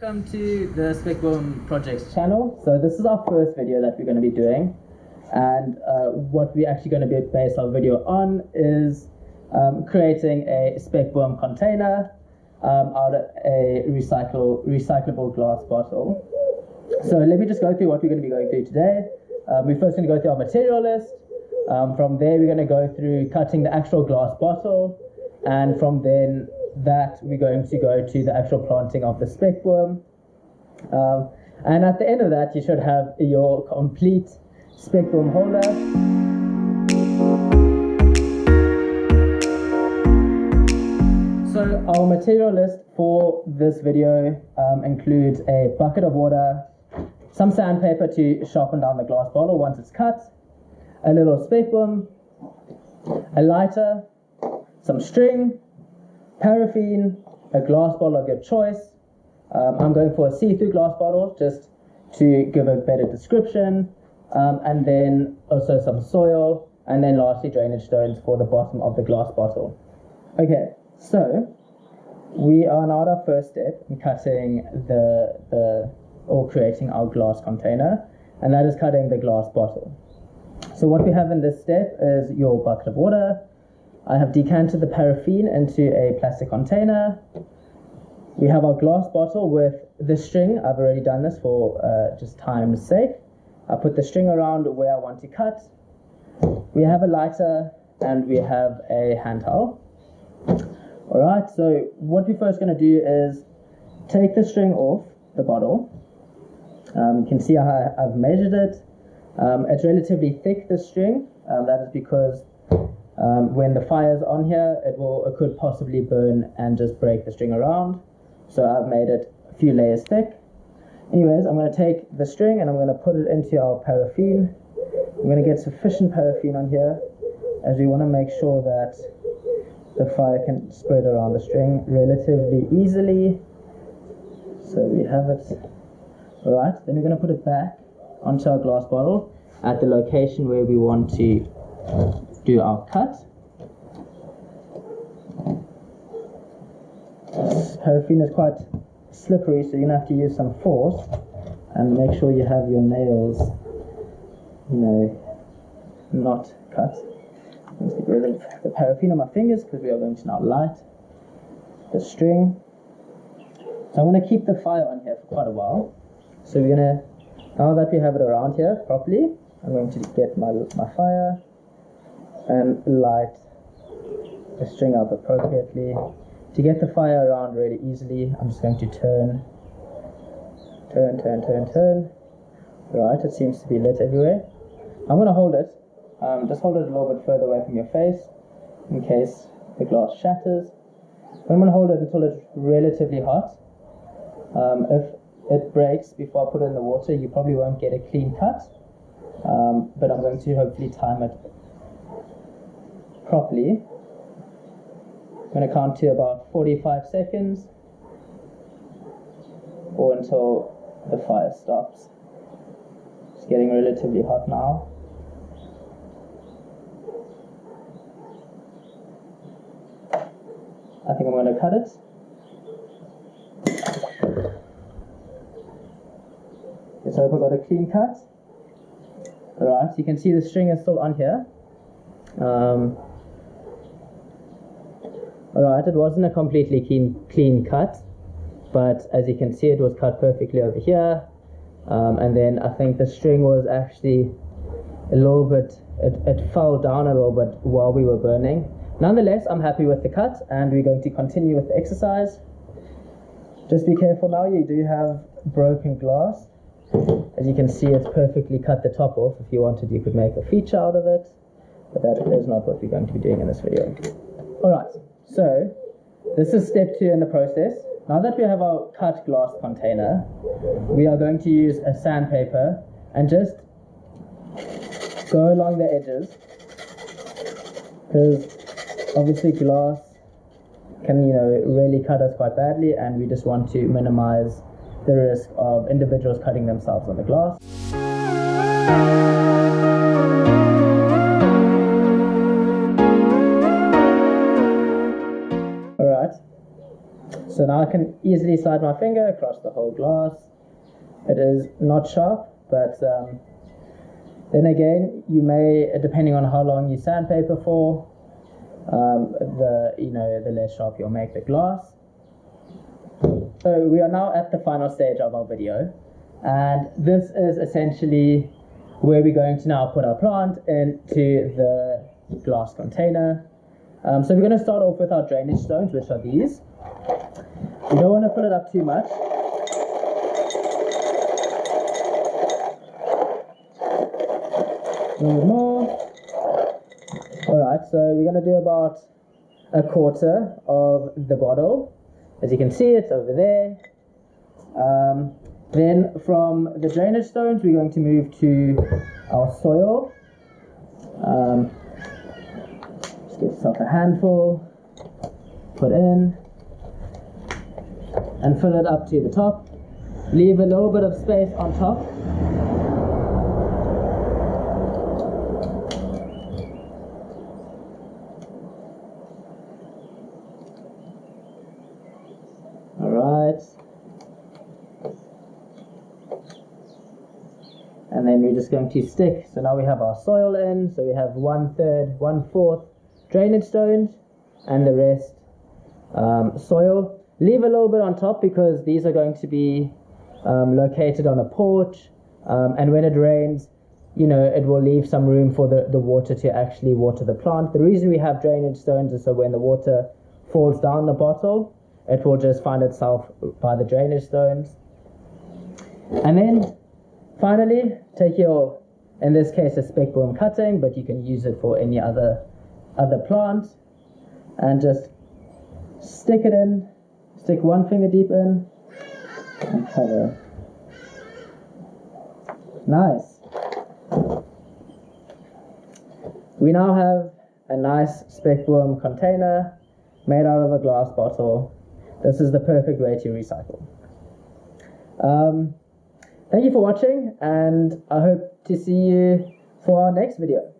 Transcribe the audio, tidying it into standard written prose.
Welcome to the Spekboom Project channel. So this is our first video that we're going to be doing, and what we're actually going to be based our video on is creating a Spekboom container out of a recyclable glass bottle. So let me just go through what we're going to be going through today. We're first going to go through our material list. From there, we're going to go through cutting the actual glass bottle, and from then that we're going to go to the actual planting of the Spekboom. And at the end of that, you should have your complete Spekboom holder. So our material list for this video includes a bucket of water, some sandpaper to sharpen down the glass bottle once it's cut, a little Spekboom, a lighter, some string, paraffin, a glass bottle of your choice. I'm going for a see-through glass bottle just to give a better description, and then also some soil, and then lastly drainage stones for the bottom of the glass bottle. Okay, so we are now at our first step in cutting or creating our glass container, and that is cutting the glass bottle. So what we have in this step is your bucket of water. I have decanted the paraffin into a plastic container. We have our glass bottle with the string. I've already done this for just time's sake. I put the string around where I want to cut. We have a lighter and we have a hand towel. Alright, so what we're first going to do is take the string off the bottle. You can see how I've measured it. It's relatively thick, this string. That is because when the fire's on here, it could possibly burn and just break the string around. So I've made it a few layers thick. Anyways, I'm going to take the string and I'm going to put it into our paraffin. I'm going to get sufficient paraffin on here, as we want to make sure that the fire can spread around the string relatively easily. So we have it. Alright, then we're going to put it back onto our glass bottle at the location where we want to do our cut. Paraffin is quite slippery, so you're going to have to use some force and make sure you have your nails, not cut. Let's get rid of the paraffin on my fingers because we are going to now light the string. So I'm going to keep the fire on here for quite a while. So we're going to, now that we have it around here properly, I'm going to get my fire and light the string up appropriately. To get the fire around really easily, I'm just going to turn. Right, it seems to be lit everywhere. I'm going to hold it. Just hold it a little bit further away from your face in case the glass shatters. But I'm going to hold it until it's relatively hot. If it breaks before I put it in the water, you probably won't get a clean cut. But I'm going to hopefully time it properly. I'm going to count to about 45 seconds or until the fire stops. It's getting relatively hot now. I think I'm going to cut it. Okay, so I hope I got a clean cut. Alright, you can see the string is still on here. Alright, it wasn't a completely clean cut, but as you can see, it was cut perfectly over here. And then I think the string was actually a little bit, it fell down a little bit while we were burning. Nonetheless, I'm happy with the cut, and we're going to continue with the exercise. Just be careful now, you do have broken glass. As you can see, it's perfectly cut the top off. If you wanted, you could make a feature out of it, but that is not what we're going to be doing in this video. Alright, so this is step 2 in the process. Now that we have our cut glass container, we are going to use a sandpaper and just go along the edges, because obviously glass can really cut us quite badly, and we just want to minimize the risk of individuals cutting themselves on the glass. Alright, So now I can easily slide my finger across the whole glass. It is not sharp, but then again, you may, depending on how long you sandpaper for, the less sharp you'll make the glass. So we are now at the final stage of our video, and this is essentially where we're going to now put our plant into the glass container. So we're going to start off with our drainage stones, which are these. You don't want to fill it up too much. A little more. Alright, so we're going to do about a quarter of the bottle. As you can see, it's over there. Then from the drainage stones, we're going to move to our soil. Just get yourself a handful, put in, and fill it up to the top. Leave a little bit of space on top. Alright. And then we're just going to stick. So now we have our soil in. So we have 1/3, 1/4 drainage stones, and the rest soil. Leave a little bit on top because these are going to be located on a porch, and when it rains, it will leave some room for the water to actually water the plant. The reason we have drainage stones is so when the water falls down the bottle, it will just find itself by the drainage stones. And then finally, take your, in this case, a Spekboom cutting, but you can use it for any other plant, and just stick it in. Stick one finger deep in and cover. Nice. We now have a nice Spekboom container made out of a glass bottle. This is the perfect way to recycle. Thank you for watching, and I hope to see you for our next video.